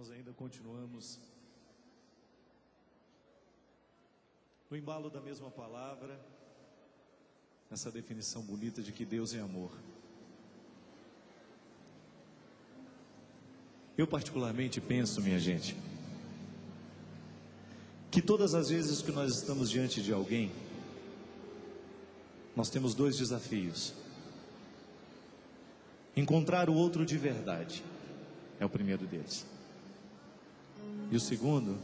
Nós ainda continuamos no embalo da mesma palavra, essa definição bonita de que Deus é amor. Eu particularmente penso, minha gente, que todas as vezes que nós estamos diante de alguém, nós temos dois desafios. Encontrar o outro de verdade é o primeiro deles. E o segundo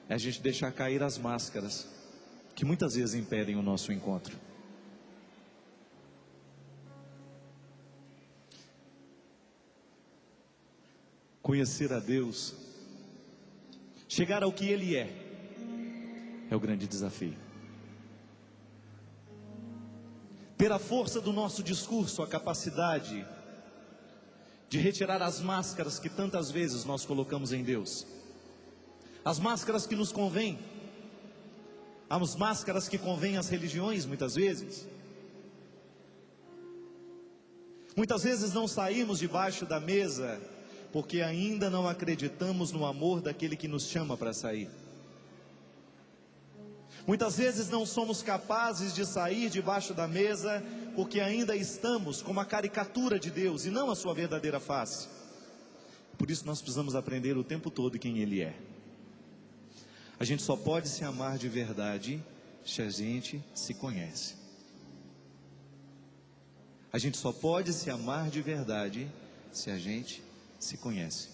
é a gente deixar cair as máscaras que muitas vezes impedem o nosso encontro. Conhecer a Deus, chegar ao que Ele é o grande desafio. Ter a força do nosso discurso, a capacidade de retirar as máscaras que tantas vezes nós colocamos em Deus. As máscaras que nos convêm, as máscaras que convêm às religiões muitas vezes. Muitas vezes não saímos debaixo da mesa porque ainda não acreditamos no amor daquele que nos chama para sair. Muitas vezes não somos capazes de sair debaixo da mesa porque ainda estamos como a caricatura de Deus e não a sua verdadeira face. Por isso nós precisamos aprender o tempo todo quem Ele é. A gente só pode se amar de verdade se a gente se conhece. A gente só pode se amar de verdade se a gente se conhece.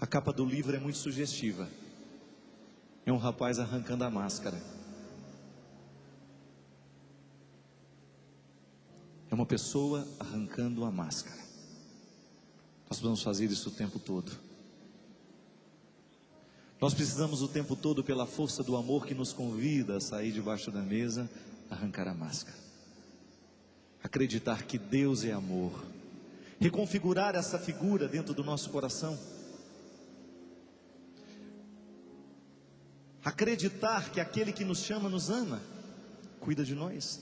A capa do livro é muito sugestiva. É um rapaz arrancando a máscara. É uma pessoa arrancando a máscara. Nós vamos fazer isso o tempo todo. Nós precisamos o tempo todo, pela força do amor que nos convida a sair debaixo da mesa, arrancar a máscara. Acreditar que Deus é amor. Reconfigurar essa figura dentro do nosso coração. Acreditar que aquele que nos chama nos ama, cuida de nós.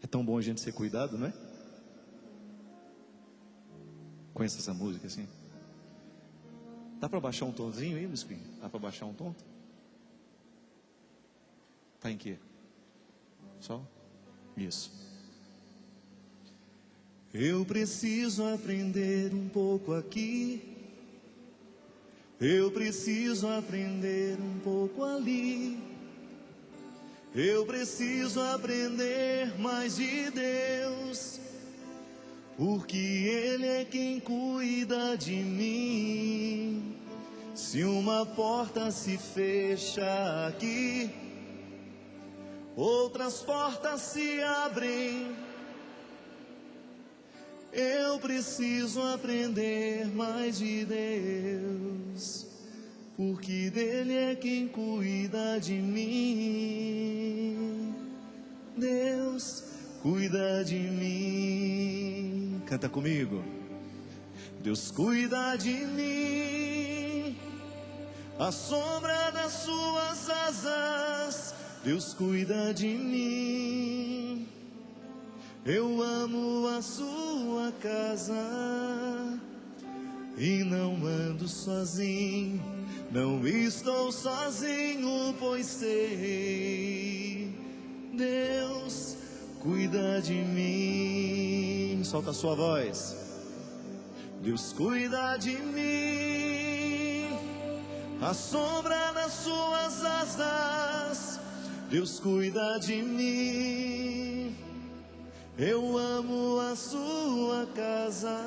É tão bom a gente ser cuidado, não é? Conhece essa música assim? Dá para baixar um tonzinho aí, Luiz? Dá para baixar um tom? Tá em quê? Só? Isso. Eu preciso aprender um pouco aqui. Eu preciso aprender um pouco ali. Eu preciso aprender mais de Deus, porque Ele é quem cuida de mim. Se uma porta se fecha aqui, outras portas se abrem. Eu preciso aprender mais de Deus, porque dele é quem cuida de mim. Deus cuida de mim. Canta comigo. Deus cuida de mim, a sombra das suas asas. Deus cuida de mim. Eu amo a sua casa e não ando sozinho, não estou sozinho, pois sei, Deus cuida de mim. Solta a sua voz. Deus cuida de mim, a sombra das suas asas. Deus cuida de mim. Eu amo a sua casa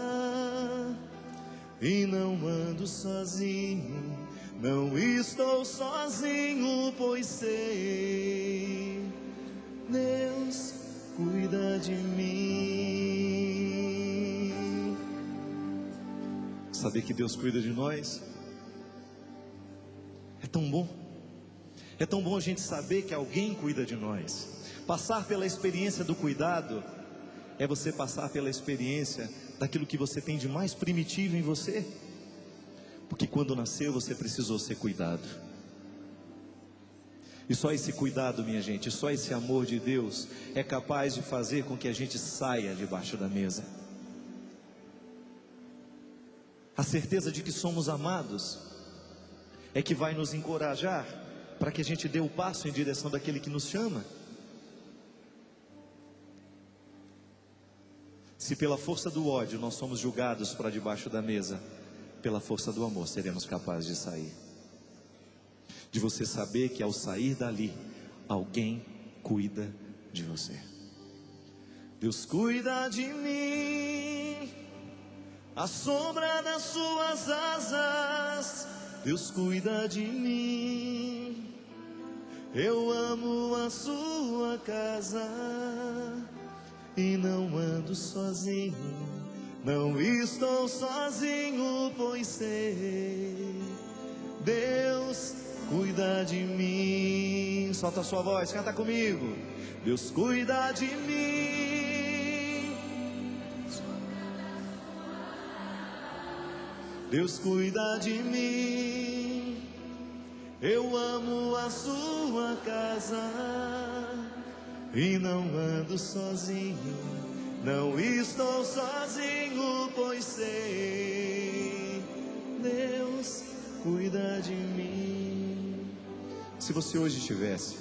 e não ando sozinho, não estou sozinho, pois sei, Deus cuida de mim. Saber que Deus cuida de nós é tão bom. É tão bom a gente saber que alguém cuida de nós. Passar pela experiência do cuidado é você passar pela experiência daquilo que você tem de mais primitivo em você. Porque quando nasceu você precisou ser cuidado. E só esse cuidado, minha gente, só esse amor de Deus é capaz de fazer com que a gente saia debaixo da mesa. A certeza de que somos amados é que vai nos encorajar para que a gente dê o passo em direção daquele que nos chama. Se pela força do ódio nós somos julgados para debaixo da mesa, pela força do amor seremos capazes de sair. De você saber que ao sair dali, alguém cuida de você. Deus cuida de mim, à sombra das suas asas. Deus cuida de mim, eu amo a sua casa e não ando sozinho, não estou sozinho, pois sei, Deus cuida de mim. Solta a sua voz, canta comigo. Deus cuida de mim, Deus cuida de mim, eu amo a sua casa e não ando sozinho, não estou sozinho, pois sei, Deus cuida de mim. Se você hoje tivesse,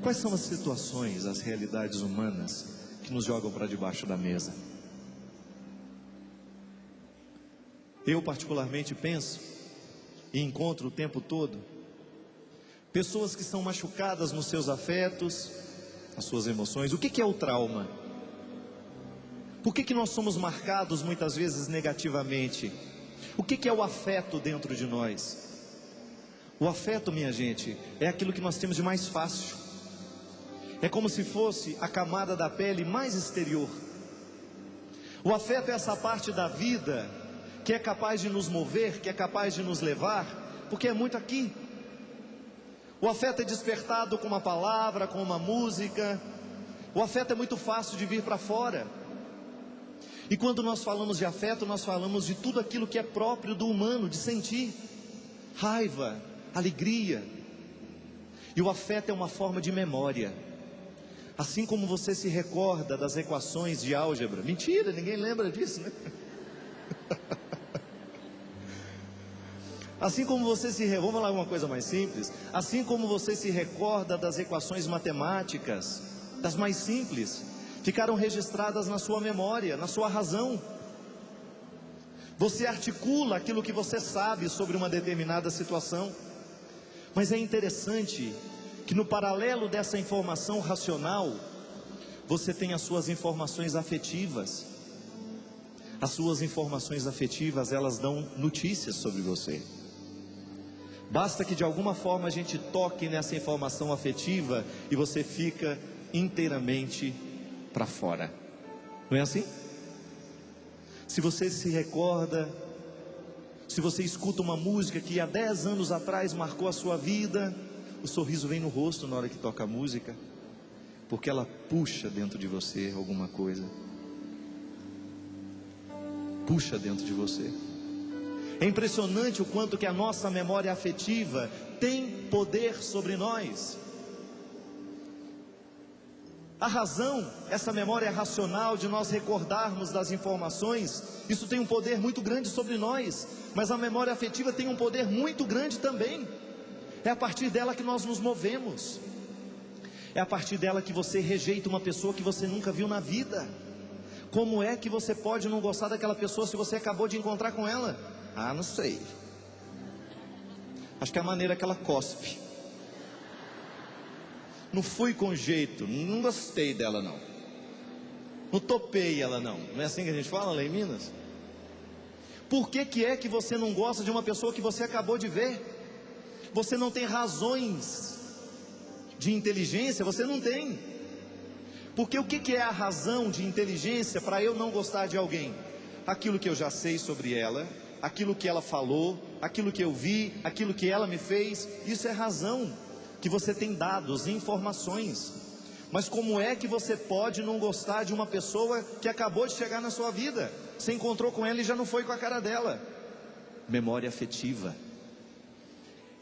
quais são as situações, as realidades humanas que nos jogam para debaixo da mesa? Eu particularmente penso e encontro o tempo todo pessoas que são machucadas nos seus afetos, as suas emoções. O que é o trauma? Por que nós somos marcados muitas vezes negativamente? O que é o afeto dentro de nós? O afeto, minha gente, é aquilo que nós temos de mais fácil. É como se fosse a camada da pele mais exterior. O afeto é essa parte da vida que é capaz de nos mover, que é capaz de nos levar, porque é muito aqui. O afeto é despertado com uma palavra, com uma música. O afeto é muito fácil de vir para fora. E quando nós falamos de afeto, nós falamos de tudo aquilo que é próprio do humano, de sentir raiva, alegria. E o afeto é uma forma de memória. Assim como você se recorda das equações de álgebra. Mentira, ninguém lembra disso, né? Assim como você se... Vamos falar uma coisa mais simples. Assim como você se recorda das equações matemáticas, das mais simples, ficaram registradas na sua memória, na sua razão. Você articula aquilo que você sabe sobre uma determinada situação. Mas é interessante que no paralelo dessa informação racional, você tem as suas informações afetivas. As suas informações afetivas, elas dão notícias sobre você. Basta que de alguma forma a gente toque nessa informação afetiva e você fica inteiramente para fora. Não é assim? Se você se recorda, se você escuta uma música que há 10 anos atrás marcou a sua vida, o sorriso vem no rosto na hora que toca a música, porque ela puxa dentro de você alguma coisa. Puxa dentro de você. É impressionante o quanto que a nossa memória afetiva tem poder sobre nós. A razão, essa memória racional de nós recordarmos das informações, isso tem um poder muito grande sobre nós. Mas a memória afetiva tem um poder muito grande também. É a partir dela que nós nos movemos. É a partir dela que você rejeita uma pessoa que você nunca viu na vida. Como é que você pode não gostar daquela pessoa se você acabou de encontrar com ela? Ah, não sei. Acho que é a maneira que ela cospe. Não fui com jeito, não gostei dela não. Não topei ela não. Não é assim que a gente fala lá em Minas? Por que é que você não gosta de uma pessoa que você acabou de ver? Você não tem razões de inteligência, você não tem. Porque o que é a razão de inteligência para eu não gostar de alguém? Aquilo que eu já sei sobre ela, aquilo que ela falou, aquilo que eu vi, aquilo que ela me fez. Isso é razão, que você tem dados, informações. Mas como é que você pode não gostar de uma pessoa que acabou de chegar na sua vida? Você encontrou com ela e já não foi com a cara dela. Memória afetiva.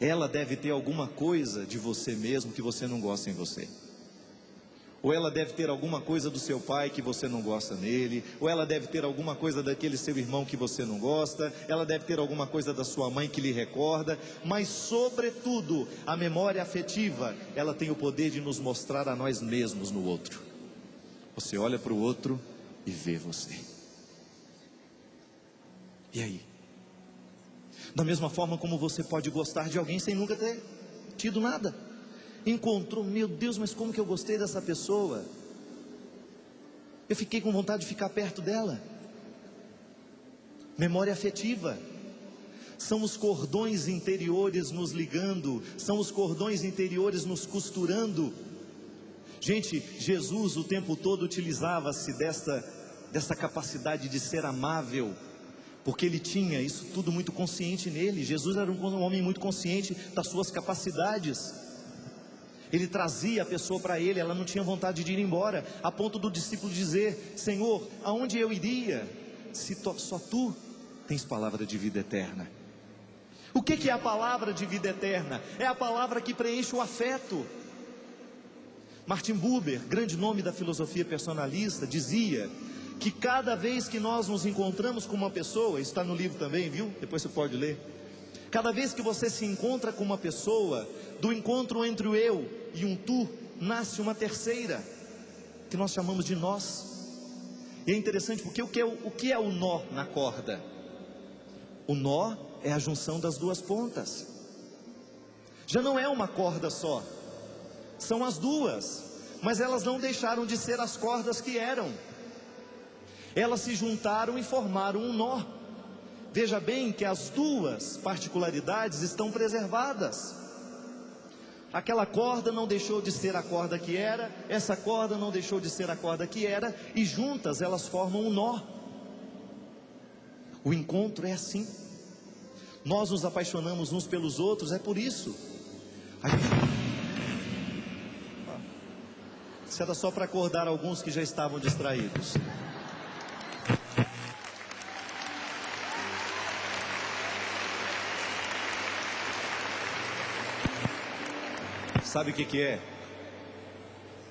Ela deve ter alguma coisa de você mesmo que você não gosta em você. Ou ela deve ter alguma coisa do seu pai que você não gosta nele, ou ela deve ter alguma coisa daquele seu irmão que você não gosta, ela deve ter alguma coisa da sua mãe que lhe recorda, mas sobretudo, a memória afetiva, ela tem o poder de nos mostrar a nós mesmos no outro. Você olha para o outro e vê você. E aí? Da mesma forma como você pode gostar de alguém sem nunca ter tido nada. Encontrou, meu Deus, mas como que eu gostei dessa pessoa? Eu fiquei com vontade de ficar perto dela. Memória afetiva. São os cordões interiores nos ligando, são os cordões interiores nos costurando. Gente, Jesus o tempo todo utilizava-se dessa capacidade de ser amável, porque ele tinha isso tudo muito consciente nele. Jesus era um homem muito consciente das suas capacidades. Ele trazia a pessoa para ele, ela não tinha vontade de ir embora, a ponto do discípulo dizer: Senhor, aonde eu iria, se só tu tens palavra de vida eterna? O que é a palavra de vida eterna? É a palavra que preenche o afeto. Martin Buber, grande nome da filosofia personalista, dizia que cada vez que nós nos encontramos com uma pessoa, está no livro também, viu? Depois você pode ler. Cada vez que você se encontra com uma pessoa, do encontro entre o eu e um tu, nasce uma terceira, que nós chamamos de nós. E é interessante porque o que é o nó na corda? O nó é a junção das duas pontas. Já não é uma corda só, são as duas, mas elas não deixaram de ser as cordas que eram. Elas se juntaram e formaram um nó. Veja bem que as duas particularidades estão preservadas. Aquela corda não deixou de ser a corda que era, essa corda não deixou de ser a corda que era, e juntas elas formam um nó. O encontro é assim. Nós nos apaixonamos uns pelos outros, é por isso. Isso era só para acordar alguns que já estavam distraídos. Sabe o que é?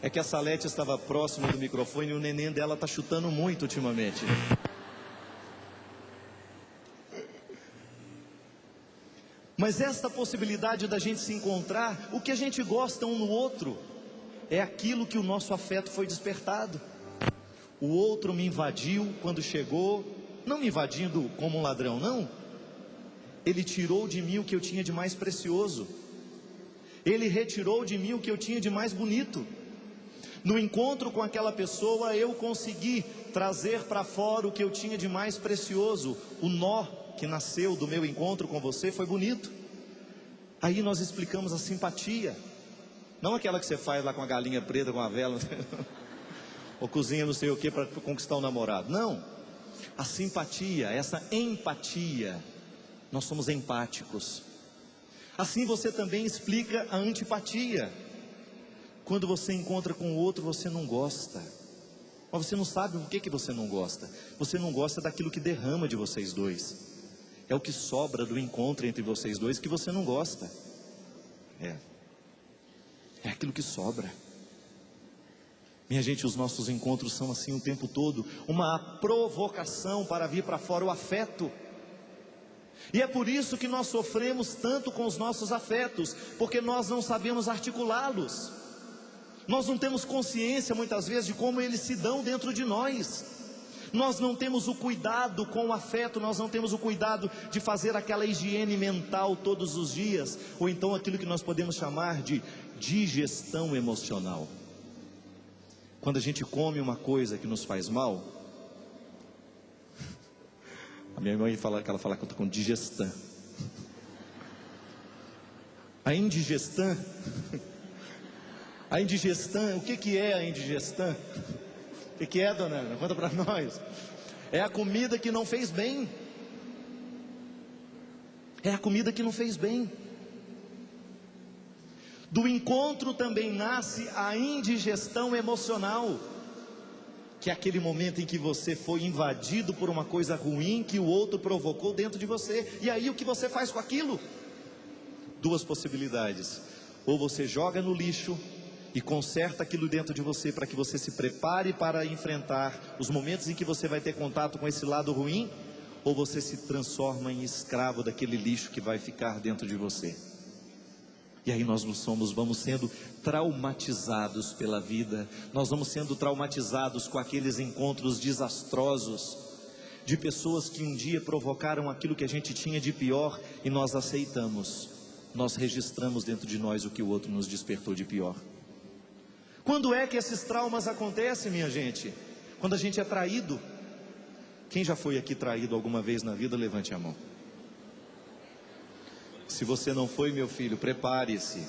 É que a Salete estava próxima do microfone e o neném dela está chutando muito ultimamente. Mas esta possibilidade da gente se encontrar, o que a gente gosta um no outro, é aquilo que o nosso afeto foi despertado. O outro me invadiu quando chegou, não me invadindo como um ladrão, não. Ele tirou de mim o que eu tinha de mais precioso. Ele retirou de mim o que eu tinha de mais bonito. No encontro com aquela pessoa, eu consegui trazer para fora o que eu tinha de mais precioso. O nó que nasceu do meu encontro com você foi bonito. Aí nós explicamos a simpatia. Não aquela que você faz lá com a galinha preta, com a vela, ou cozinha não sei o que para conquistar o namorado. Não, a simpatia, essa empatia. Nós somos empáticos. Assim você também explica a antipatia. Quando você encontra com o outro, você não gosta, mas você não sabe por que você não gosta. Você não gosta daquilo que derrama de vocês dois. É o que sobra do encontro entre vocês dois que você não gosta. É aquilo que sobra. Minha gente, os nossos encontros são assim o tempo todo, uma provocação para vir para fora o afeto. E é por isso que nós sofremos tanto com os nossos afetos, porque nós não sabemos articulá-los. Nós não temos consciência muitas vezes de como eles se dão dentro de nós. Nós não temos o cuidado com o afeto, nós não temos o cuidado de fazer aquela higiene mental todos os dias, ou então aquilo que nós podemos chamar de digestão emocional. Quando a gente come uma coisa que nos faz mal, a minha mãe fala que ela fala que eu estou com digestão. A indigestão, o que é a indigestão? O que é, dona Ana? Conta para nós. É a comida que não fez bem. É a comida que não fez bem. Do encontro também nasce a indigestão emocional, que é aquele momento em que você foi invadido por uma coisa ruim que o outro provocou dentro de você. E aí o que você faz com aquilo? Duas possibilidades: ou você joga no lixo, e conserta aquilo dentro de você para que você se prepare para enfrentar os momentos em que você vai ter contato com esse lado ruim, ou você se transforma em escravo daquele lixo que vai ficar dentro de você. E aí nós vamos sendo traumatizados pela vida, nós vamos sendo traumatizados com aqueles encontros desastrosos, de pessoas que um dia provocaram aquilo que a gente tinha de pior e nós aceitamos, nós registramos dentro de nós o que o outro nos despertou de pior. Quando é que esses traumas acontecem, minha gente? Quando a gente é traído. Quem já foi aqui traído alguma vez na vida, levante a mão. Se você não foi, meu filho, prepare-se,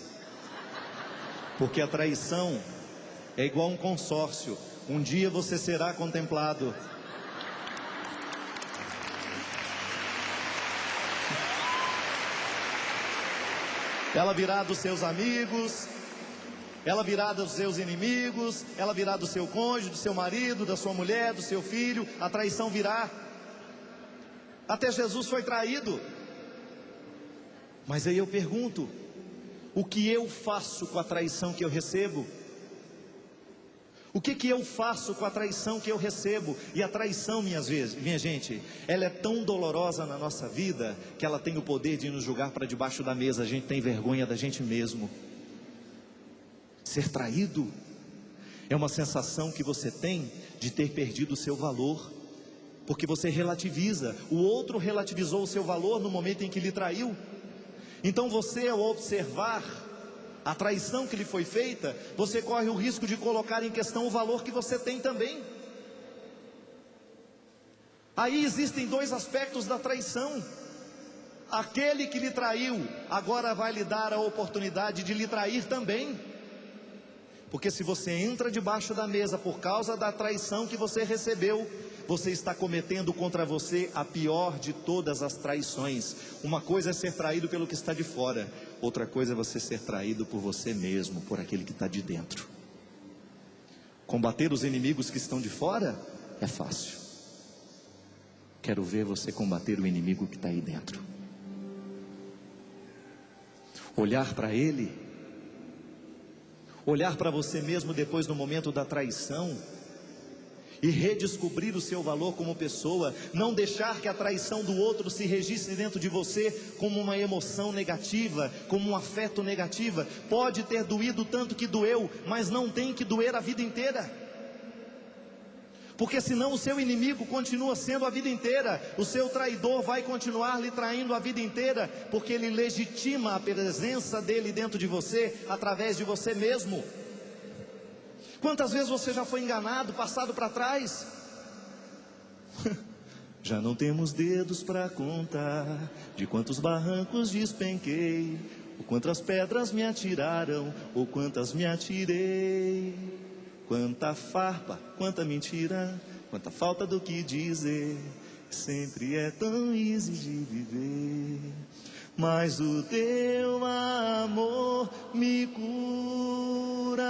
porque a traição é igual um consórcio, um dia você será contemplado. Ela virá dos seus amigos, ela virá dos seus inimigos, ela virá do seu cônjuge, do seu marido, da sua mulher, do seu filho. A traição virá. Até Jesus foi traído. Mas aí eu pergunto, o que eu faço com a traição que eu recebo? O que eu faço com a traição que eu recebo? E a traição, minha gente, ela é tão dolorosa na nossa vida, que ela tem o poder de nos jogar para debaixo da mesa. A gente tem vergonha da gente mesmo. Ser traído é uma sensação que você tem de ter perdido o seu valor, porque você relativiza, o outro relativizou o seu valor no momento em que lhe traiu. Então você, ao observar a traição que lhe foi feita, você corre o risco de colocar em questão o valor que você tem também. Aí existem dois aspectos da traição. Aquele que lhe traiu, agora vai lhe dar a oportunidade de lhe trair também. Porque se você entra debaixo da mesa por causa da traição que você recebeu, você está cometendo contra você a pior de todas as traições. Uma coisa é ser traído pelo que está de fora, outra coisa é você ser traído por você mesmo, por aquele que está de dentro. Combater os inimigos que estão de fora é fácil. Quero ver você combater o inimigo que está aí dentro. Olhar para ele, olhar para você mesmo depois do momento da traição e redescobrir o seu valor como pessoa. Não deixar que a traição do outro se registre dentro de você como uma emoção negativa, como um afeto negativo. Pode ter doído tanto que doeu, mas não tem que doer a vida inteira, porque senão o seu inimigo continua sendo a vida inteira. O seu traidor vai continuar lhe traindo a vida inteira, porque ele legitima a presença dele dentro de você, através de você mesmo. Quantas vezes você já foi enganado, passado para trás? Já não temos dedos para contar de quantos barrancos despenquei, ou quantas pedras me atiraram, ou quantas me atirei. Quanta farpa, quanta mentira, quanta falta do que dizer. Sempre é tão easy de viver, mas o teu amor me cura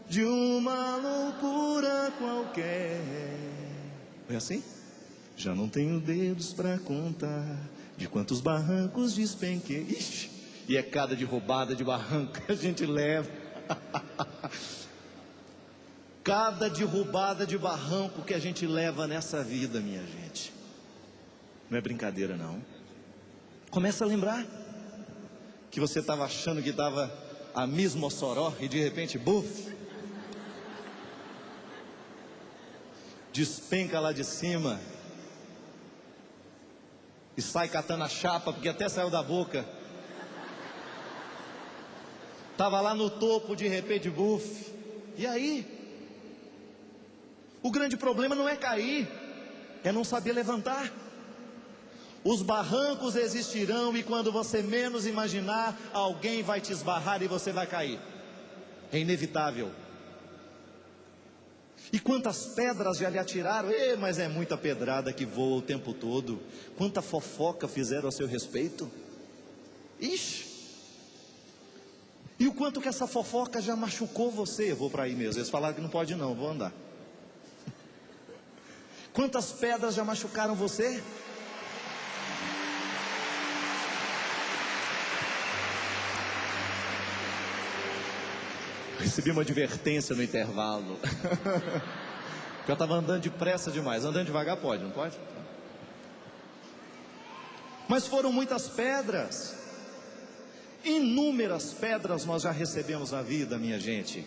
de uma loucura qualquer. É assim? Já não tenho dedos para contar de quantos barrancos despenquei. Ixi, e é cada de roubada de barranco que a gente leva. Cada derrubada de barranco que a gente leva nessa vida, minha gente. Não é brincadeira não. Começa a lembrar que você estava achando que estava a Miss Mossoró e de repente, buf, despenca lá de cima e sai catando a chapa, porque até saiu da boca. Estava lá no topo, de repente, buf. E aí? O grande problema não é cair, é não saber levantar. Os barrancos existirão e quando você menos imaginar, alguém vai te esbarrar e você vai cair. É inevitável. E quantas pedras já lhe atiraram? Mas é muita pedrada que voa o tempo todo. Quanta fofoca fizeram a seu respeito? Ixi! E o quanto que essa fofoca já machucou você? Eu vou para aí mesmo. Eles falaram que não pode não, vou andar. Quantas pedras já machucaram você? recebi uma advertência no intervalo. Porque eu estava andando depressa demais. Andando devagar pode, não pode? Mas foram muitas pedras. Inúmeras pedras nós já recebemos na vida, minha gente.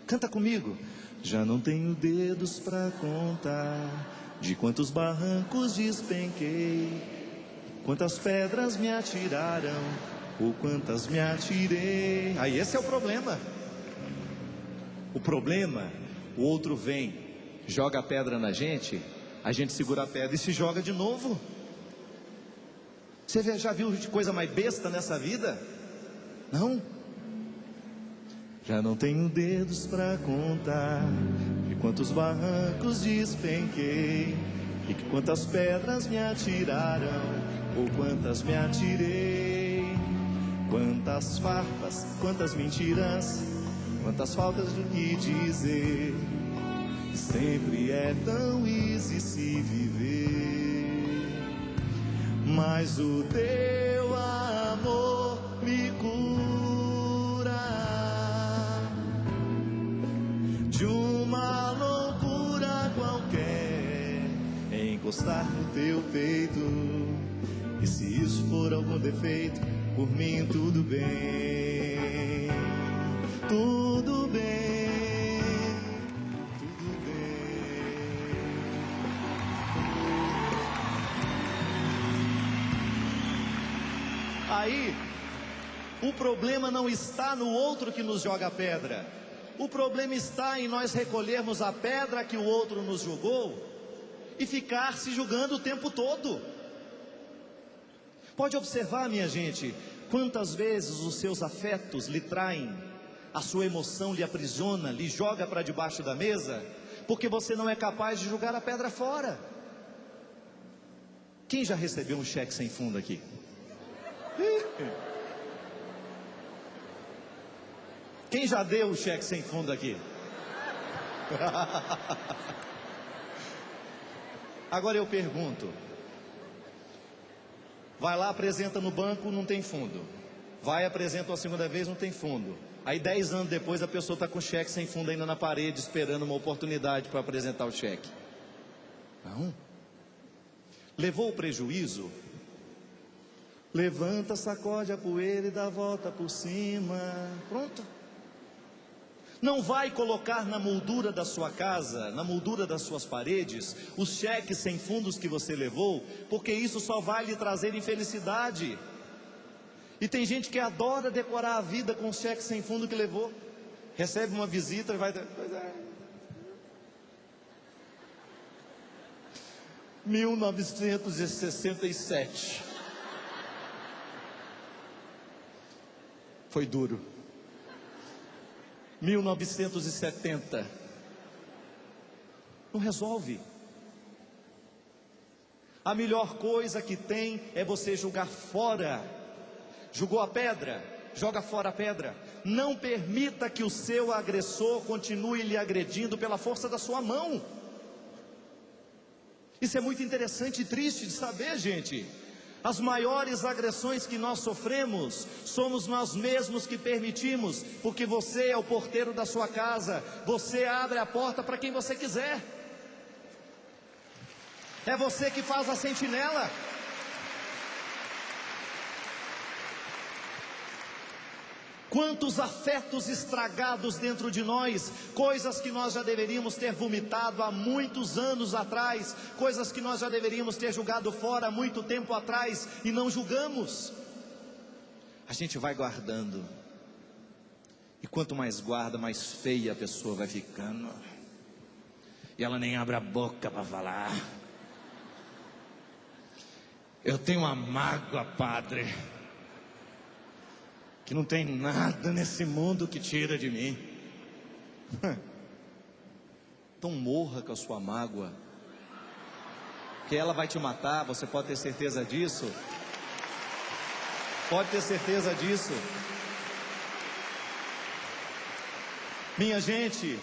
Canta comigo. Já não tenho dedos para contar de quantos barrancos despenquei, quantas pedras me atiraram, ou quantas me atirei. Aí esse é o problema. O problema, o outro vem, joga a pedra na gente, a gente segura a pedra e se joga de novo. Você já viu de coisa mais besta nessa vida? Não? Já não tenho dedos para contar de quantos barrancos despenquei, e que quantas pedras me atiraram, ou quantas me atirei. Quantas farpas, quantas mentiras, quantas faltas do que dizer. Sempre é tão easy se viver, mas o teu amor me cura de uma loucura qualquer, encostar no teu peito. E se isso for algum defeito, por mim tudo bem, tudo bem, tudo bem. Aí, o problema não está no outro que nos joga a pedra. O problema está em nós recolhermos a pedra que o outro nos jogou e ficar se julgando o tempo todo. Pode observar, minha gente, quantas vezes os seus afetos lhe traem, a sua emoção lhe aprisiona, lhe joga para debaixo da mesa, porque você não é capaz de jogar a pedra fora. Quem já recebeu um cheque sem fundo aqui? Quem já deu o cheque sem fundo aqui? Agora eu pergunto. Vai lá, apresenta no banco, não tem fundo. Vai, apresenta uma segunda vez, não tem fundo. Aí 10 anos depois a pessoa está com o cheque sem fundo ainda na parede, esperando uma oportunidade para apresentar o cheque. Não. Levou o prejuízo? Levanta, sacode a poeira e dá a volta por cima. Pronto. Não vai colocar na moldura da sua casa, na moldura das suas paredes, os cheques sem fundos que você levou, porque isso só vai lhe trazer infelicidade. E tem gente que adora decorar a vida com os cheques sem fundo que levou. Recebe uma visita e vai... Pois é. 1967. Foi duro. 1970. Não resolve. A melhor coisa que tem é você jogar fora. Jogou a pedra, joga fora a pedra. Não permita que o seu agressor continue lhe agredindo pela força da sua mão. Isso é muito interessante e triste de saber, gente. As maiores agressões que nós sofremos, somos nós mesmos que permitimos, porque você é o porteiro da sua casa, você abre a porta para quem você quiser, é você que faz a sentinela. Quantos afetos estragados dentro de nós, coisas que nós já deveríamos ter vomitado há muitos anos atrás, coisas que nós já deveríamos ter jogado fora há muito tempo atrás e não julgamos. A gente vai guardando, e quanto mais guarda, mais feia a pessoa vai ficando, e ela nem abre a boca para falar. Eu tenho uma mágoa, padre, que não tem nada nesse mundo que tira de mim. Então morra com a sua mágoa, que ela vai te matar, você pode ter certeza disso. Pode ter certeza disso. Minha gente,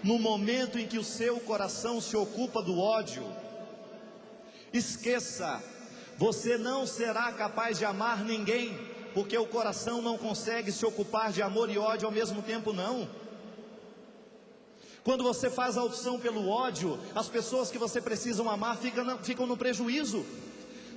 no momento em que o seu coração se ocupa do ódio, esqueça, você não será capaz de amar ninguém. porque o coração não consegue se ocupar de amor e ódio ao mesmo tempo, não. Quando você faz a opção pelo ódio, as pessoas que você precisa amar ficam no prejuízo.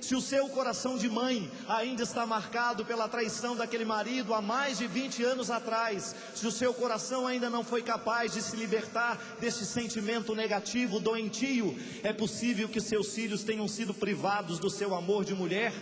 Se o seu coração de mãe ainda está marcado pela traição daquele marido há mais de 20 anos atrás, se o seu coração ainda não foi capaz de se libertar desse sentimento negativo, doentio, é possível que seus filhos tenham sido privados do seu amor de mulher.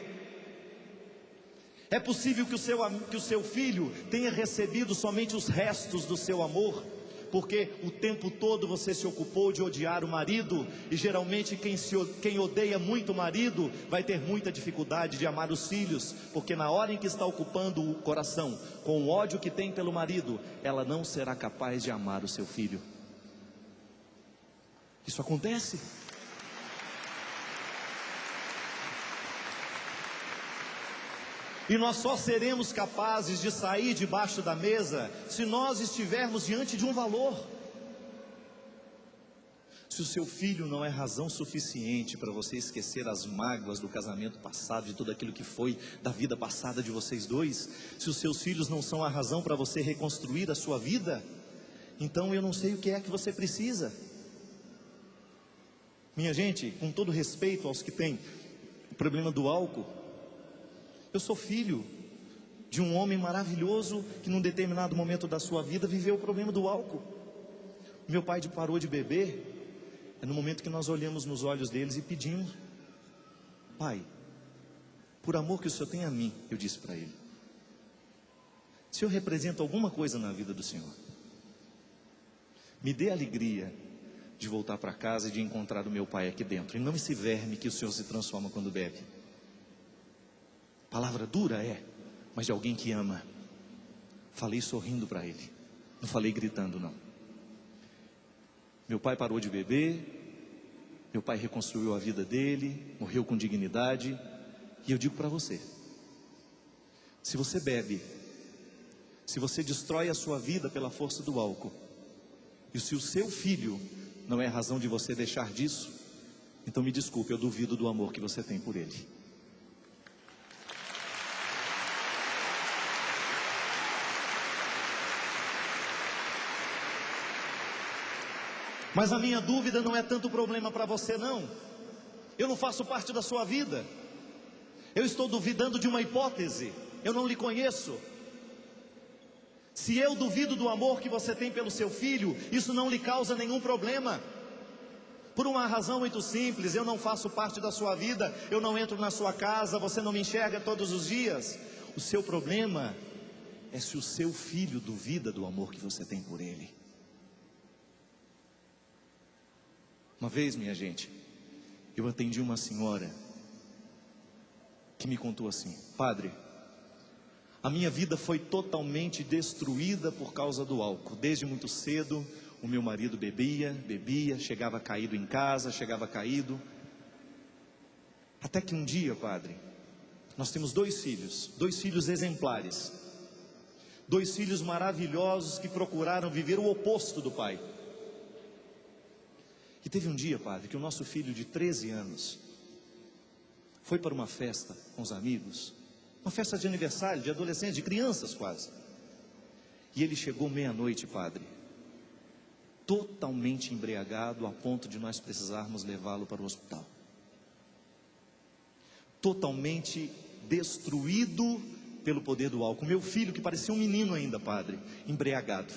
É possível que o seu filho tenha recebido somente os restos do seu amor, porque o tempo todo você se ocupou de odiar o marido, e geralmente quem odeia muito o marido vai ter muita dificuldade de amar os filhos, porque na hora em que está ocupando o coração com o ódio que tem pelo marido, ela não será capaz de amar o seu filho. Isso acontece. E nós só seremos capazes de sair debaixo da mesa se nós estivermos diante de um valor. Se o seu filho não é razão suficiente para você esquecer as mágoas do casamento passado, de tudo aquilo que foi da vida passada de vocês dois, se os seus filhos não são a razão para você reconstruir a sua vida, então eu não sei o que é que você precisa. Minha gente, com todo respeito aos que têm o problema do álcool, eu sou filho de um homem maravilhoso que num determinado momento da sua vida viveu o problema do álcool. Meu pai parou de beber, é no momento que nós olhamos nos olhos deles e pedimos: pai, por amor que o Senhor tem a mim, eu disse para ele, o Senhor representa alguma coisa na vida do Senhor, me dê a alegria de voltar para casa e de encontrar o meu pai aqui dentro, e não esse verme que o Senhor se transforma quando bebe. Palavra dura mas de alguém que ama. Falei sorrindo para ele, não falei gritando não. Meu pai parou de beber, meu pai reconstruiu a vida dele, morreu com dignidade. E eu digo para você, se você bebe, se você destrói a sua vida pela força do álcool, e se o seu filho não é razão de você deixar disso, então me desculpe, eu duvido do amor que você tem por ele. Mas a minha dúvida não é tanto problema para você não. Eu não faço parte da sua vida. Eu estou duvidando de uma hipótese. Eu não lhe conheço. Se eu duvido do amor que você tem pelo seu filho, isso não lhe causa nenhum problema. Por uma razão muito simples: eu não faço parte da sua vida, eu não entro na sua casa, você não me enxerga todos os dias. O seu problema é se o seu filho duvida do amor que você tem por ele. Uma vez, minha gente, eu atendi uma senhora que me contou assim: padre, a minha vida foi totalmente destruída por causa do álcool. Desde muito cedo, o meu marido bebia, chegava caído em casa, até que um dia, padre, nós temos dois filhos exemplares, dois filhos maravilhosos que procuraram viver o oposto do pai. E teve um dia, padre, que o nosso filho de 13 anos foi para uma festa com os amigos, uma festa de aniversário, de adolescentes, de crianças quase. E ele chegou meia-noite, padre, totalmente embriagado, a ponto de nós precisarmos levá-lo para o hospital. Totalmente destruído pelo poder do álcool. Meu filho, que parecia um menino ainda, padre, embriagado,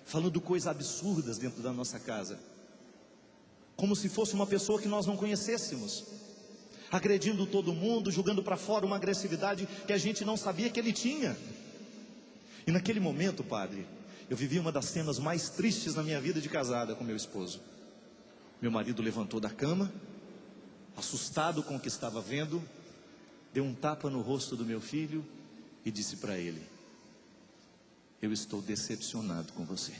falando coisas absurdas dentro da nossa casa, como se fosse uma pessoa que nós não conhecêssemos, agredindo todo mundo, jogando para fora uma agressividade que a gente não sabia que ele tinha. E naquele momento, padre, eu vivi uma das cenas mais tristes na minha vida de casada com meu esposo. Meu marido levantou da cama, assustado com o que estava vendo, deu um tapa no rosto do meu filho e disse para ele: eu estou decepcionado com você.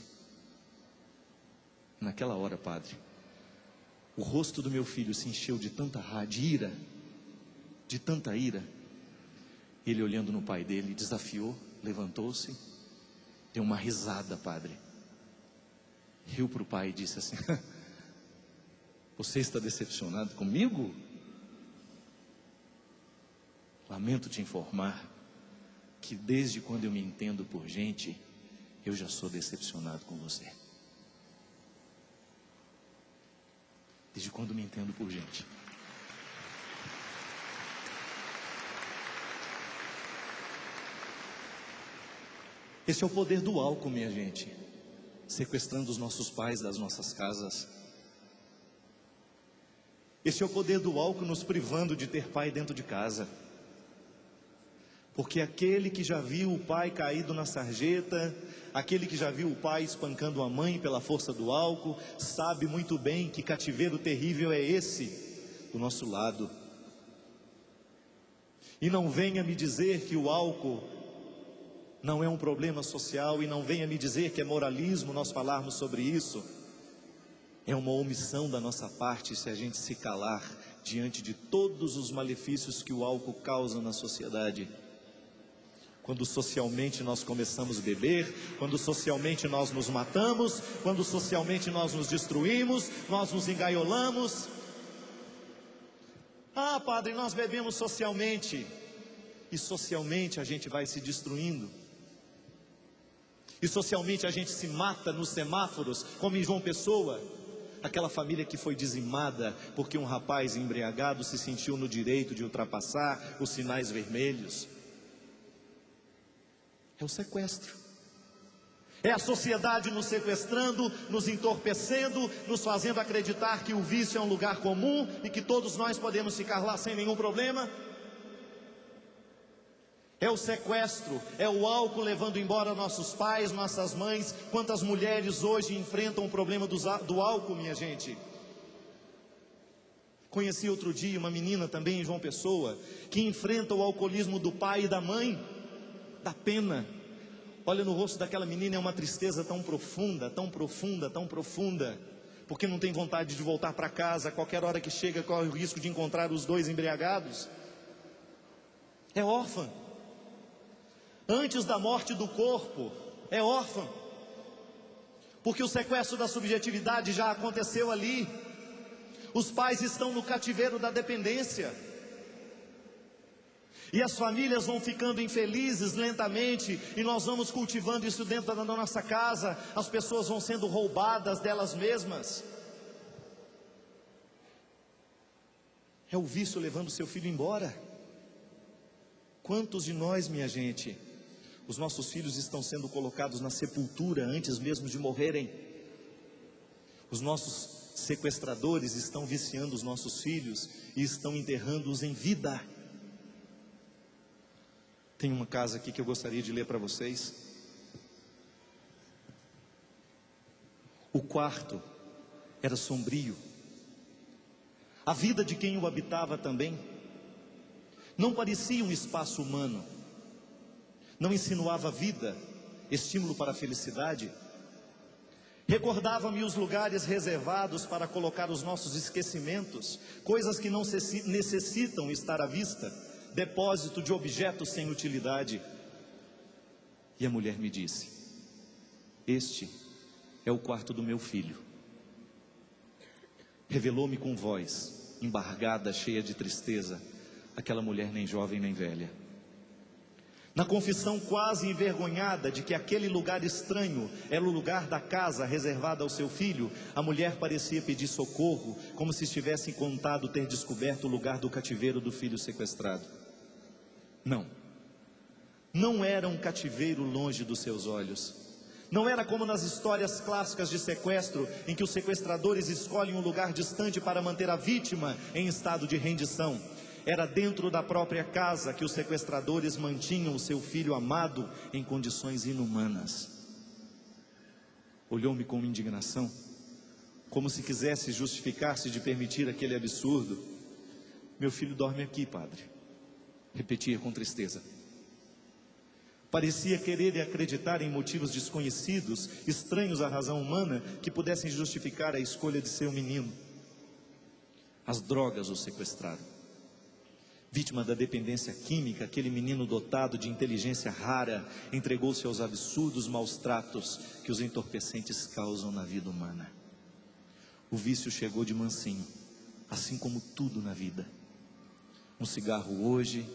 Naquela hora, padre, o rosto do meu filho se encheu de tanta ira, de tanta ira. Ele, olhando no pai dele, desafiou, levantou-se, deu uma risada, padre, riu para o pai e disse assim: você está decepcionado comigo? Lamento te informar que desde quando eu me entendo por gente, eu já sou decepcionado com você. Desde quando me entendo por gente. Esse é o poder do álcool, minha gente, sequestrando os nossos pais das nossas casas. Esse é o poder do álcool nos privando de ter pai dentro de casa. Porque aquele que já viu o pai caído na sarjeta, aquele que já viu o pai espancando a mãe pela força do álcool, sabe muito bem que cativeiro terrível é esse do nosso lado. E não venha me dizer que o álcool não é um problema social, e não venha me dizer que é moralismo nós falarmos sobre isso. É uma omissão da nossa parte se a gente se calar diante de todos os malefícios que o álcool causa na sociedade. Quando socialmente nós começamos a beber, quando socialmente nós nos matamos, quando socialmente nós nos destruímos, nós nos engaiolamos. Ah, padre, nós bebemos socialmente, e socialmente a gente vai se destruindo. E socialmente a gente se mata nos semáforos, como em João Pessoa. Aquela família que foi dizimada porque um rapaz embriagado se sentiu no direito de ultrapassar os sinais vermelhos. É o sequestro. É a sociedade nos sequestrando, nos entorpecendo, nos fazendo acreditar que o vício é um lugar comum e que todos nós podemos ficar lá sem nenhum problema. É o sequestro, é o álcool levando embora nossos pais, nossas mães. Quantas mulheres hoje enfrentam o problema do álcool, minha gente? Conheci outro dia uma menina também em João Pessoa, que enfrenta o alcoolismo do pai e da mãe. Dá pena. Olha no rosto daquela menina, é uma tristeza tão profunda, tão profunda, tão profunda, porque não tem vontade de voltar para casa. A qualquer hora que chega, corre o risco de encontrar os dois embriagados. É órfã. Antes da morte do corpo, é órfã, porque o sequestro da subjetividade já aconteceu ali. Os pais estão no cativeiro da dependência, e as famílias vão ficando infelizes lentamente, e nós vamos cultivando isso dentro da nossa casa. As pessoas vão sendo roubadas delas mesmas. É o vício levando seu filho embora. Quantos de nós, minha gente, os nossos filhos estão sendo colocados na sepultura antes mesmo de morrerem? Os nossos sequestradores estão viciando os nossos filhos e estão enterrando-os em vida. Tem uma casa aqui que eu gostaria de ler para vocês. O quarto era sombrio. A vida de quem o habitava também não parecia um espaço humano. Não insinuava vida, estímulo para a felicidade. Recordava-me os lugares reservados para colocar os nossos esquecimentos, coisas que não necessitam estar à vista, depósito de objetos sem utilidade. E a mulher me disse: este é o quarto do meu filho. Revelou-me com voz embargada, cheia de tristeza, aquela mulher nem jovem nem velha. Na confissão quase envergonhada de que aquele lugar estranho era o lugar da casa reservada ao seu filho, a mulher parecia pedir socorro, como se estivesse contado ter descoberto o lugar do cativeiro do filho sequestrado. Não era um cativeiro longe dos seus olhos. Não era como nas histórias clássicas de sequestro, em que os sequestradores escolhem um lugar distante para manter a vítima em estado de rendição. Era dentro da própria casa que os sequestradores mantinham o seu filho amado em condições inumanas. Olhou-me com indignação, como se quisesse justificar-se de permitir aquele absurdo. Meu filho dorme aqui, padre, repetia com tristeza. Parecia querer e acreditar em motivos desconhecidos, estranhos à razão humana, que pudessem justificar a escolha de seu menino. As drogas o sequestraram. Vítima da dependência química, aquele menino dotado de inteligência rara entregou-se aos absurdos maus tratos que os entorpecentes causam na vida humana. O vício chegou de mansinho, assim como tudo na vida. Um cigarro hoje,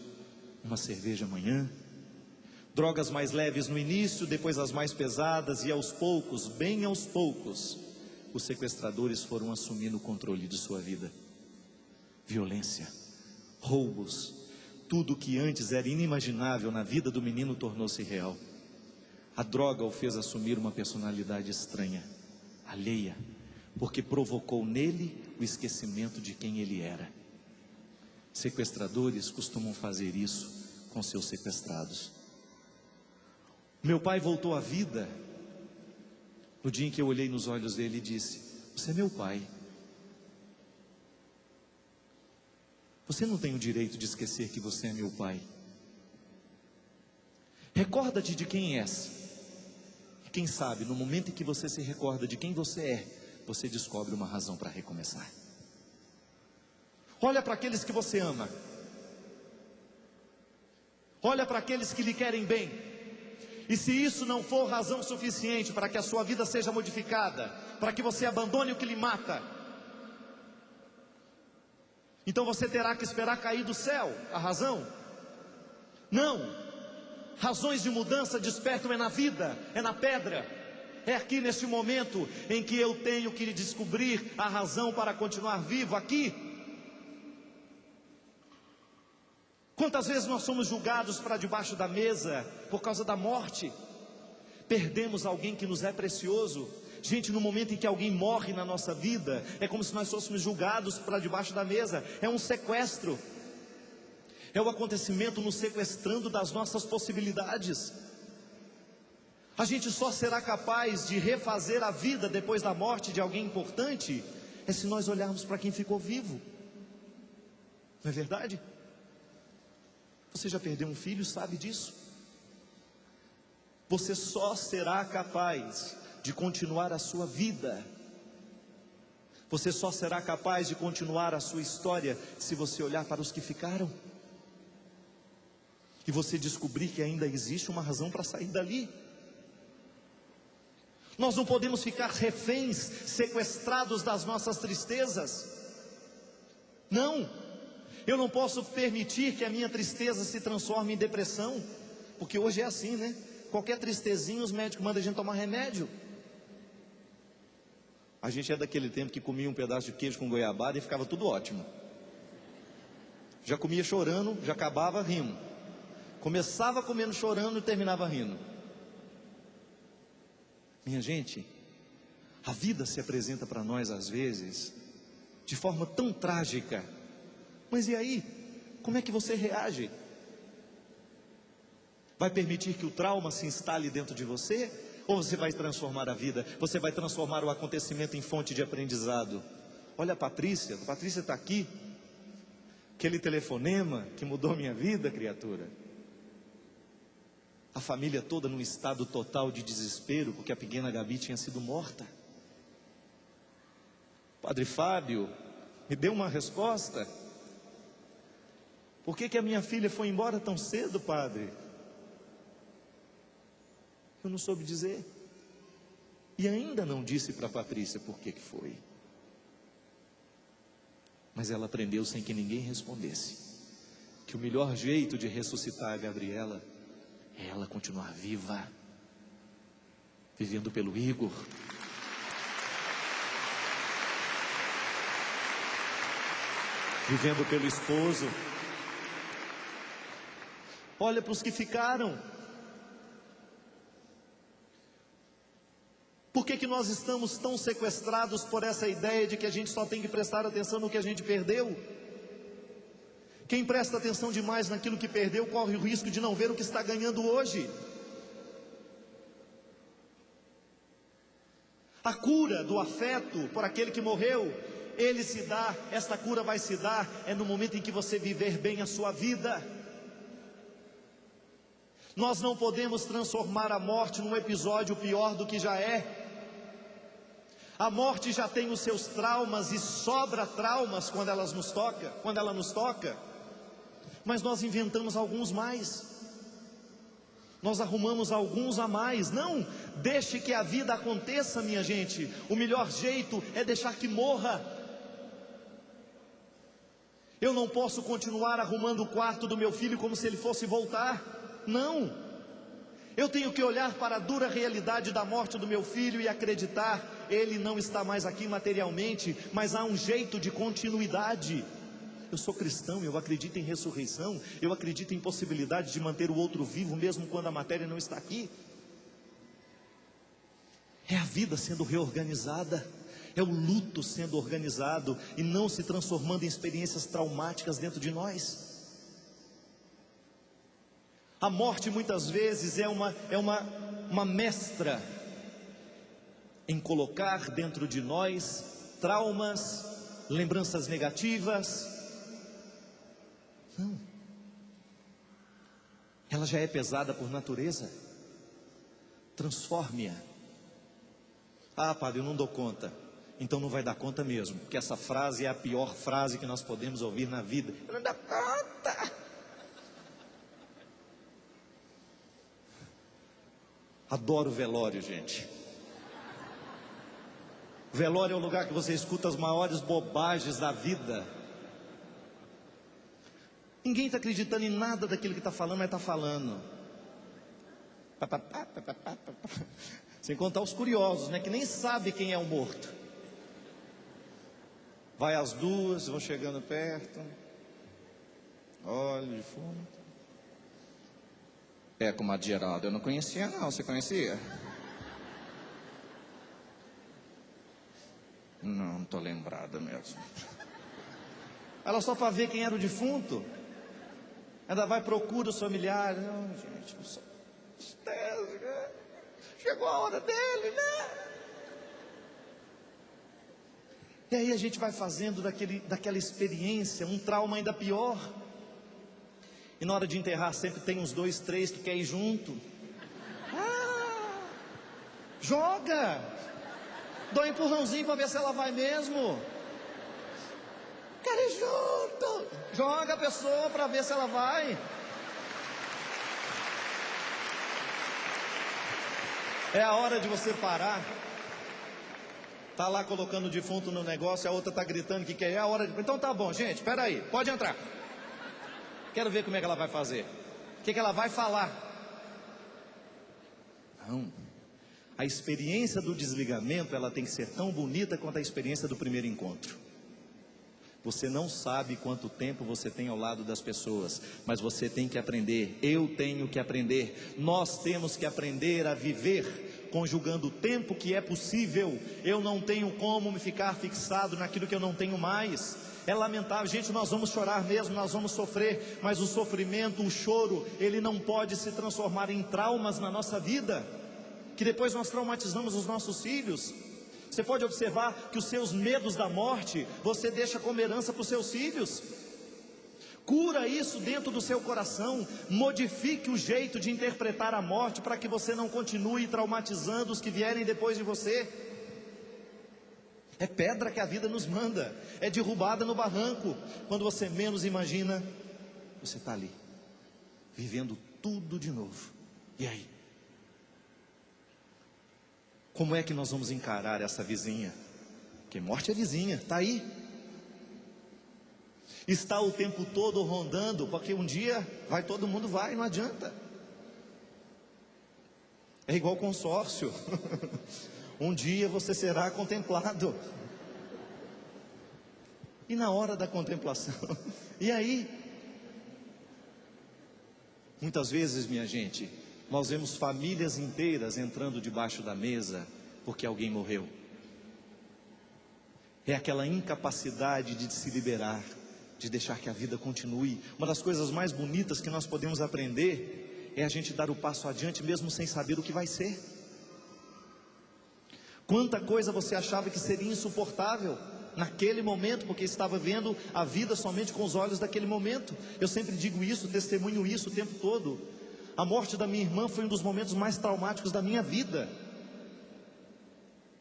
uma cerveja amanhã, Drogas mais leves no início, depois as mais pesadas, e aos poucos, bem aos poucos, os sequestradores foram assumindo o controle de sua vida. Violência, roubos, tudo que antes era inimaginável na vida do menino tornou-se real. A droga o fez assumir uma personalidade estranha, alheia, porque provocou nele o esquecimento de quem ele era. Sequestradores costumam fazer isso com seus sequestrados. Meu pai voltou à vida no dia em que eu olhei nos olhos dele e disse: você é meu pai. Você não tem o direito de esquecer que você é meu pai. Recorda-te de quem és. E quem sabe, no momento em que você se recorda de quem você é, você descobre uma razão para recomeçar. Olha para aqueles que você ama. Olha para aqueles que lhe querem bem. E se isso não for razão suficiente para que a sua vida seja modificada, para que você abandone o que lhe mata, então você terá que esperar cair do céu a razão. Não, razões de mudança despertam é na vida, é na pedra. É aqui neste momento em que eu tenho que descobrir a razão para continuar vivo aqui. Quantas vezes nós somos julgados para debaixo da mesa por causa da morte? Perdemos alguém que nos é precioso. Gente, no momento em que alguém morre na nossa vida, é como se nós fôssemos julgados para debaixo da mesa. É um sequestro. É o acontecimento nos sequestrando das nossas possibilidades. A gente só será capaz de refazer a vida depois da morte de alguém importante é se nós olharmos para quem ficou vivo. Não é verdade? Você já perdeu um filho, sabe disso? Você só será capaz de continuar a sua vida. Você só será capaz de continuar a sua história se você olhar para os que ficaram. E você descobrir que ainda existe uma razão para sair dali. Nós não podemos ficar reféns, sequestrados das nossas tristezas. Não, eu não posso permitir que a minha tristeza se transforme em depressão, porque hoje é assim, né? Qualquer tristezinha os médicos mandam a gente tomar remédio. A gente é daquele tempo que comia um pedaço de queijo com goiabada e ficava tudo ótimo. Já comia chorando, já acabava rindo. Começava comendo chorando e terminava rindo. Minha gente, a vida se apresenta para nós às vezes de forma tão trágica. Mas e aí? Como é que você reage? Vai permitir que o trauma se instale dentro de você? Ou você vai transformar a vida? Você vai transformar o acontecimento em fonte de aprendizado? Olha a Patrícia está aqui. Aquele telefonema que mudou minha vida, criatura. A família toda num estado total de desespero, porque a pequena Gabi tinha sido morta. Padre Fábio me deu uma resposta. Por que a minha filha foi embora tão cedo, padre? Eu não soube dizer. E ainda não disse para a Patrícia por que foi. Mas ela aprendeu sem que ninguém respondesse, que o melhor jeito de ressuscitar a Gabriela é ela continuar viva, vivendo pelo Igor, vivendo pelo esposo. Olha para os que ficaram. Por que nós estamos tão sequestrados por essa ideia de que a gente só tem que prestar atenção no que a gente perdeu? Quem presta atenção demais naquilo que perdeu, corre o risco de não ver o que está ganhando hoje. A cura do afeto por aquele que morreu, ele se dá, esta cura vai se dar, é no momento em que você viver bem a sua vida. Nós não podemos transformar a morte num episódio pior do que já é. A morte já tem os seus traumas e sobra traumas quando ela nos toca. Mas nós inventamos alguns mais. Nós arrumamos alguns a mais. Não, deixe que a vida aconteça, minha gente. O melhor jeito é deixar que morra. Eu não posso continuar arrumando o quarto do meu filho como se ele fosse voltar. Não. Eu tenho que olhar para a dura realidade da morte do meu filho e acreditar, ele não está mais aqui materialmente, mas há um jeito de continuidade. Eu sou cristão, eu acredito em ressurreição, eu acredito em possibilidade de manter o outro vivo, mesmo quando a matéria não está aqui. É a vida sendo reorganizada, é o luto sendo organizado e não se transformando em experiências traumáticas dentro de nós. A morte muitas vezes é uma mestra em colocar dentro de nós traumas, lembranças negativas. Não, ela já é pesada por natureza. Transforme-a. Ah, padre, eu não dou conta. Então não vai dar conta mesmo, porque essa frase é a pior frase que nós podemos ouvir na vida. Eu não dou conta. Adoro velório, gente. Velório é o lugar que você escuta as maiores bobagens da vida. Ninguém está acreditando em nada daquilo que está falando, mas está falando. Sem contar os curiosos, né, que nem sabe quem é o morto. Vai às duas, vão chegando perto. Olha de fundo. É, comadre Geraldo, eu não conhecia não, você conhecia? Não estou lembrada mesmo. Ela só para ver quem era o defunto. Ainda vai procura os familiares. Não, gente, chegou a hora dele, né? E aí a gente vai fazendo daquela experiência um trauma ainda pior. E na hora de enterrar sempre tem uns 2, 3 que querem ir junto. Joga! Dá um empurrãozinho para ver se ela vai mesmo. Quero ir junto! Joga a pessoa para ver se ela vai. É a hora de você parar. Tá lá colocando o defunto no negócio, a outra tá gritando que quer. É a hora de... Então tá bom, gente, espera aí, pode entrar. Quero ver como é que ela vai fazer. O que ela vai falar? Não. A experiência do desligamento, ela tem que ser tão bonita quanto a experiência do primeiro encontro. Você não sabe quanto tempo você tem ao lado das pessoas, mas você tem que aprender. Eu tenho que aprender. Nós temos que aprender a viver conjugando o tempo que é possível. Eu não tenho como me ficar fixado naquilo que eu não tenho mais. É lamentável, gente, nós vamos chorar mesmo, nós vamos sofrer, mas o sofrimento, o choro, ele não pode se transformar em traumas na nossa vida, que depois nós traumatizamos os nossos filhos. Você pode observar que os seus medos da morte, você deixa como herança para os seus filhos. Cura isso dentro do seu coração, modifique o jeito de interpretar a morte, para que você não continue traumatizando os que vierem depois de você. É pedra que a vida nos manda, é derrubada no barranco. Quando você menos imagina, você está ali, vivendo tudo de novo. E aí? Como é que nós vamos encarar essa vizinha? Porque morte é vizinha, está aí. Está o tempo todo rondando, porque um dia vai, todo mundo vai, não adianta. É igual consórcio. Um dia você será contemplado. E na hora da contemplação? E aí? Muitas vezes, minha gente, nós vemos famílias inteiras entrando debaixo da mesa porque alguém morreu. É aquela incapacidade de se liberar, de deixar que a vida continue. Uma das coisas mais bonitas que nós podemos aprender é a gente dar o passo adiante mesmo sem saber o que vai ser. Quanta coisa você achava que seria insuportável naquele momento, porque estava vendo a vida somente com os olhos daquele momento. Eu sempre digo isso, testemunho isso o tempo todo. A morte da minha irmã foi um dos momentos mais traumáticos da minha vida.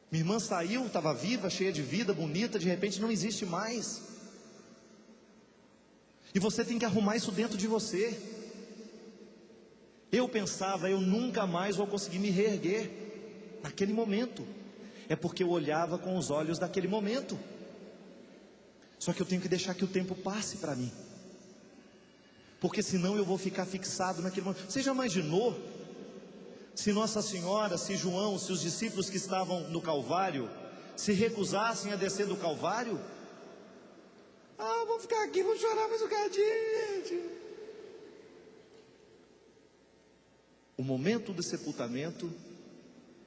Minha irmã saiu, estava viva, cheia de vida, bonita, de repente não existe mais. E você tem que arrumar isso dentro de você. Eu pensava, eu nunca mais vou conseguir me reerguer naquele momento. É porque eu olhava com os olhos daquele momento. Só que eu tenho que deixar que o tempo passe para mim, porque senão eu vou ficar fixado naquele momento. Você já imaginou Se Nossa Senhora, se João, se os discípulos que estavam no Calvário se recusassem a descer do Calvário, vamos ficar aqui, vamos chorar mais um cadinho, gente. O momento do sepultamento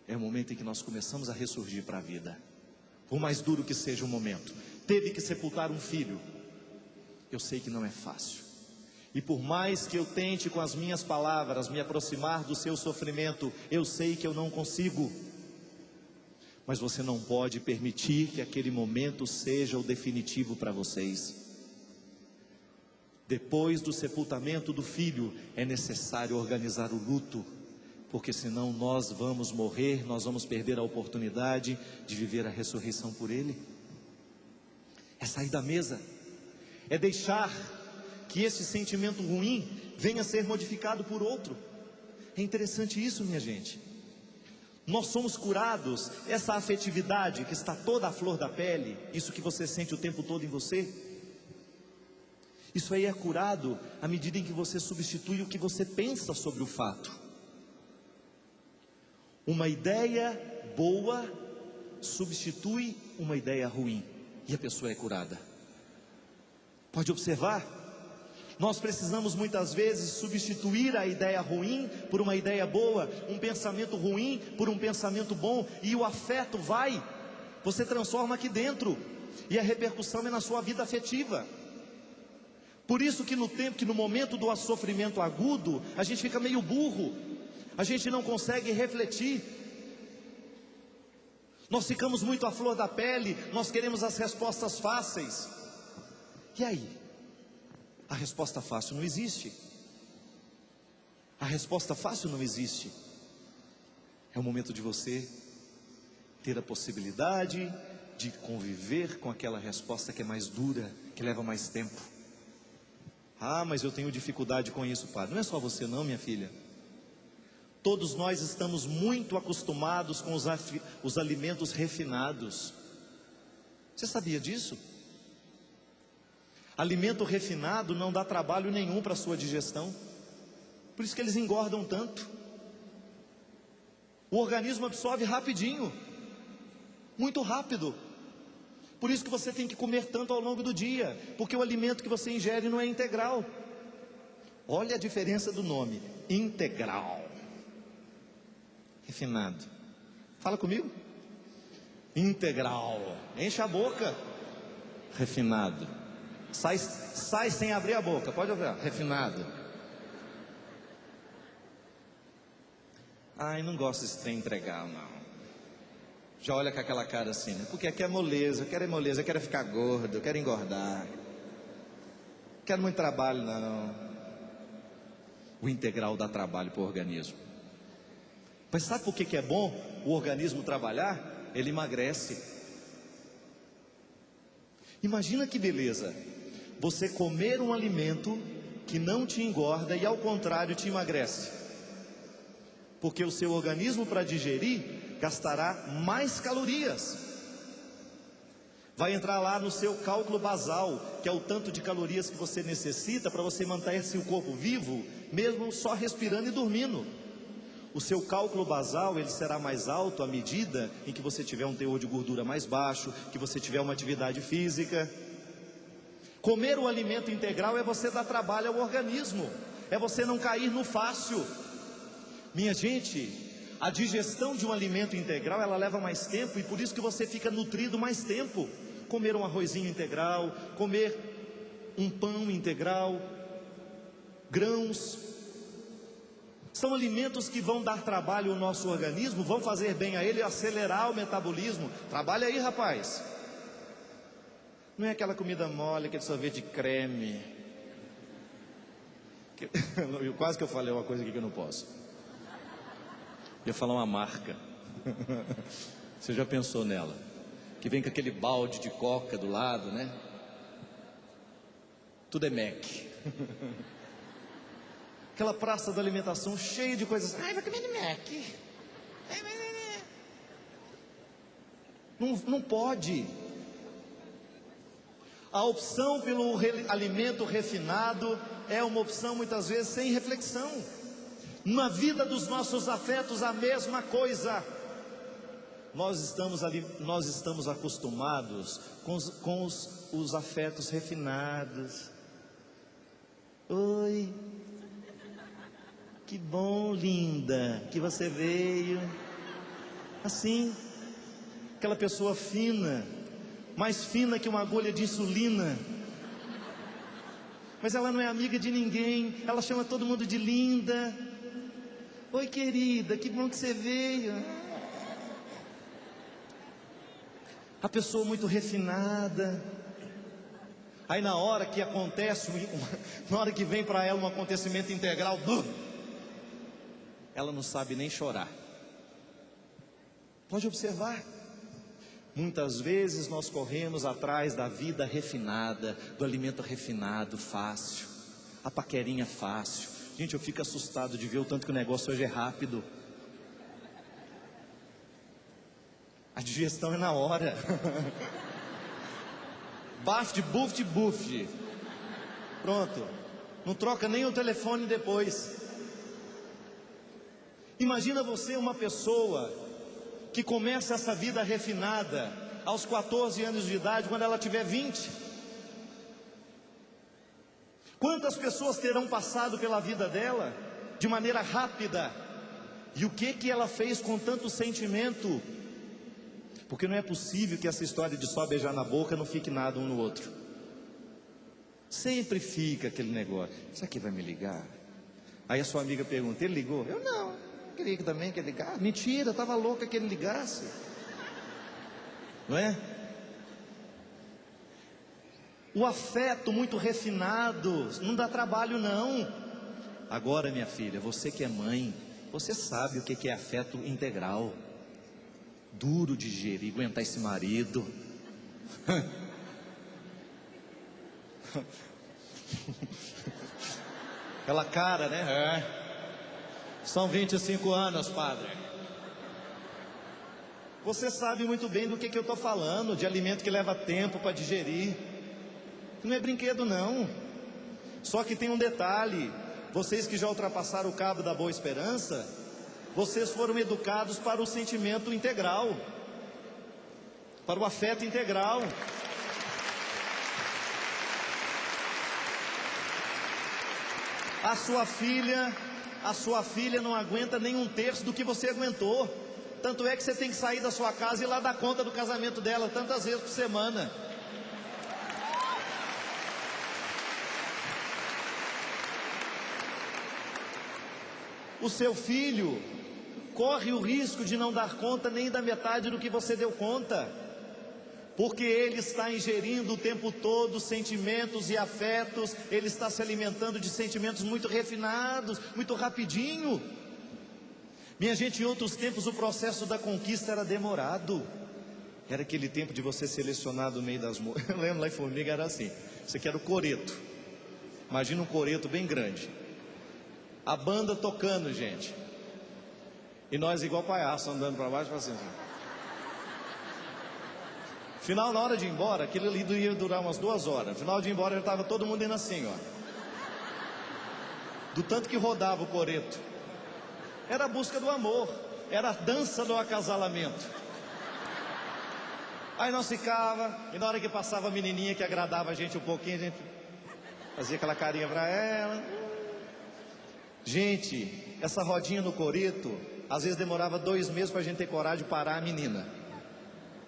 é o momento em que nós começamos a ressurgir para a vida. Por mais duro que seja o momento, teve que sepultar um filho. Eu sei que não é fácil. E por mais que eu tente com as minhas palavras me aproximar do seu sofrimento, eu sei que eu não consigo. Mas você não pode permitir que aquele momento seja o definitivo para vocês. Depois do sepultamento do filho, é necessário organizar o luto, porque senão nós vamos morrer, nós vamos perder a oportunidade de viver a ressurreição por ele. É sair da mesa, é deixar que esse sentimento ruim venha a ser modificado por outro. É interessante isso, minha gente. Nós somos curados, essa afetividade que está toda à flor da pele, isso que você sente o tempo todo em você, isso aí é curado à medida em que você substitui o que você pensa sobre o fato. Uma ideia boa substitui uma ideia ruim, e a pessoa é curada. Pode observar, nós precisamos muitas vezes substituir a ideia ruim por uma ideia boa, um pensamento ruim por um pensamento bom, e o afeto você transforma aqui dentro, e a repercussão é na sua vida afetiva. Por isso que no momento do sofrimento agudo, a gente fica meio burro, a gente não consegue refletir, nós ficamos muito à flor da pele, nós queremos as respostas fáceis. E aí? A resposta fácil não existe. A resposta fácil não existe. É o momento de você ter a possibilidade de conviver com aquela resposta que é mais dura, que leva mais tempo. Mas eu tenho dificuldade com isso, padre. Não é só você não, minha filha. Todos nós estamos muito acostumados com os alimentos refinados. Você sabia disso? Alimento refinado não dá trabalho nenhum para a sua digestão. Por isso que eles engordam tanto. O organismo absorve rapidinho, muito rápido. Por isso que você tem que comer tanto ao longo do dia, porque o alimento que você ingere não é integral. Olha a diferença do nome, integral. Refinado. Fala comigo. Integral. Enche a boca. Refinado. Sai sem abrir a boca. Pode abrir. Refinado. Não gosto desse trem integral, não. Já olha com aquela cara assim, né? Porque aqui é moleza, eu quero ficar gordo, eu quero engordar. Não quero muito trabalho, não. O integral dá trabalho para o organismo. Mas sabe por que é bom o organismo trabalhar? Ele emagrece. Imagina que beleza, você comer um alimento que não te engorda e ao contrário te emagrece. Porque o seu organismo, para digerir, gastará mais calorias. Vai entrar lá no seu cálculo basal, que é o tanto de calorias que você necessita para você manter seu corpo vivo, mesmo só respirando e dormindo. O seu cálculo basal, ele será mais alto à medida em que você tiver um teor de gordura mais baixo, que você tiver uma atividade física. Comer o alimento integral é você dar trabalho ao organismo, é você não cair no fácil. Minha gente, a digestão de um alimento integral, ela leva mais tempo, e por isso que você fica nutrido mais tempo. Comer um arrozinho integral, comer um pão integral, grãos, são alimentos que vão dar trabalho ao nosso organismo, vão fazer bem a ele, acelerar o metabolismo. Trabalha aí, rapaz. Não é aquela comida mole, aquele sorvete de creme. Quase que eu falei uma coisa aqui que eu não posso. Eu ia falar uma marca. Você já pensou nela? Que vem com aquele balde de coca do lado, né? Tudo é Mac. Aquela praça da alimentação cheia de coisas. Vai comer no Mac. Não pode. A opção pelo alimento refinado é uma opção muitas vezes sem reflexão. Na vida dos nossos afetos a mesma coisa. Nós estamos acostumados com os afetos refinados. Oi, que bom, linda, que você veio. Assim, aquela pessoa fina, mais fina que uma agulha de insulina. Mas ela não é amiga de ninguém, ela chama todo mundo de linda. Oi, querida, que bom que você veio. A pessoa muito refinada. Aí na hora que acontece, na hora que vem para ela um acontecimento integral, ela não sabe nem chorar. Pode observar. Muitas vezes nós corremos atrás da vida refinada, do alimento refinado, fácil, a paquerinha fácil. Gente, eu fico assustado de ver o tanto que o negócio hoje é rápido. A digestão é na hora. Baft, buft, buft. Pronto. Não troca nem o telefone depois. Imagina você uma pessoa que começa essa vida refinada aos 14 anos de idade, quando ela tiver 20. Quantas pessoas terão passado pela vida dela de maneira rápida? E o que ela fez com tanto sentimento? Porque não é possível que essa história de só beijar na boca não fique nada um no outro. Sempre fica aquele negócio. Isso aqui vai me ligar? Aí a sua amiga pergunta, ele ligou? Eu não, queria que também que ele ligasse. Mentira, estava louca que ele ligasse. Não é? O afeto muito refinado não dá trabalho não. Agora, minha filha, você que é mãe, você sabe o que é afeto integral. Duro de digerir, aguentar esse marido. Aquela cara, né? É. São 25 anos, padre. Você sabe muito bem do que eu estou falando, de alimento que leva tempo para digerir. Não é brinquedo não. Só que tem um detalhe: vocês que já ultrapassaram o cabo da boa esperança, vocês foram educados para o sentimento integral, para o afeto integral. A sua filha não aguenta nem um terço do que você aguentou. Tanto é que você tem que sair da sua casa e ir lá dar conta do casamento dela tantas vezes por semana. O seu filho corre o risco de não dar conta nem da metade do que você deu conta, porque ele está ingerindo o tempo todo sentimentos e afetos, ele está se alimentando de sentimentos muito refinados, muito rapidinho. Minha gente, em outros tempos o processo da conquista era demorado. Era aquele tempo de você selecionar do meio das moças. Eu lembro lá em Formiga era assim, você quer o coreto. Imagina um coreto bem grande, a banda tocando, gente, e nós igual palhaço andando para baixo, assim. Final, na hora de ir embora, aquilo ali ia durar umas 2 horas. Final de ir embora, já estava todo mundo indo assim, ó. Do tanto que rodava o coreto. Era a busca do amor, era a dança do acasalamento. Aí nós ficava, e na hora que passava a menininha que agradava a gente um pouquinho, a gente fazia aquela carinha para ela. Gente, essa rodinha no coreto, às vezes demorava 2 meses para a gente ter coragem de parar a menina.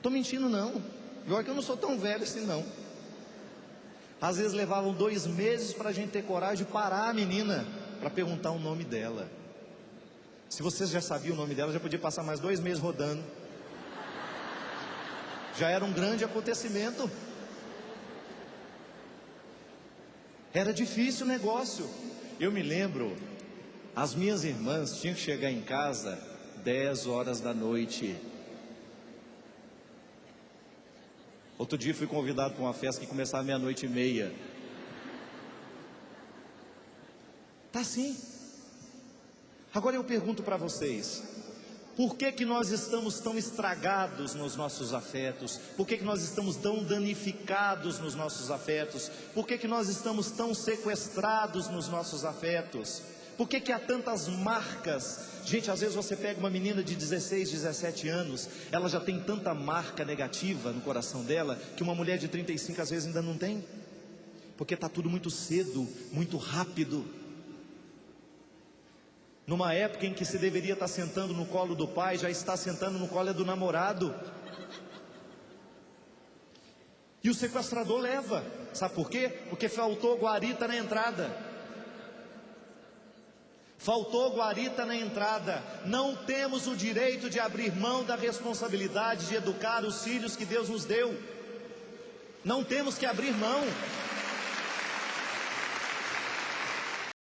Tô mentindo não, pior que eu não sou tão velho assim não. Às vezes levavam 2 meses para a gente ter coragem de parar a menina, para perguntar o nome dela. Se vocês já sabiam o nome dela, já podia passar mais 2 meses rodando. Já era um grande acontecimento. Era difícil o negócio. Eu me lembro, as minhas irmãs tinham que chegar em casa 10 horas da noite. Outro dia fui convidado para uma festa que começava 00:30. Tá assim. Agora eu pergunto para vocês, por que nós estamos tão estragados nos nossos afetos? Por que nós estamos tão danificados nos nossos afetos? Por que nós estamos tão sequestrados nos nossos afetos? Por que que há tantas marcas? Gente, às vezes você pega uma menina de 16, 17 anos, ela já tem tanta marca negativa no coração dela, que uma mulher de 35 às vezes ainda não tem, porque está tudo muito cedo, muito rápido. Numa época em que se deveria estar sentando no colo do pai, já está sentando no colo do namorado. E o sequestrador leva, sabe por quê? Porque faltou guarita na entrada. Faltou guarita na entrada. Não temos o direito de abrir mão da responsabilidade de educar os filhos que Deus nos deu. Não temos que abrir mão.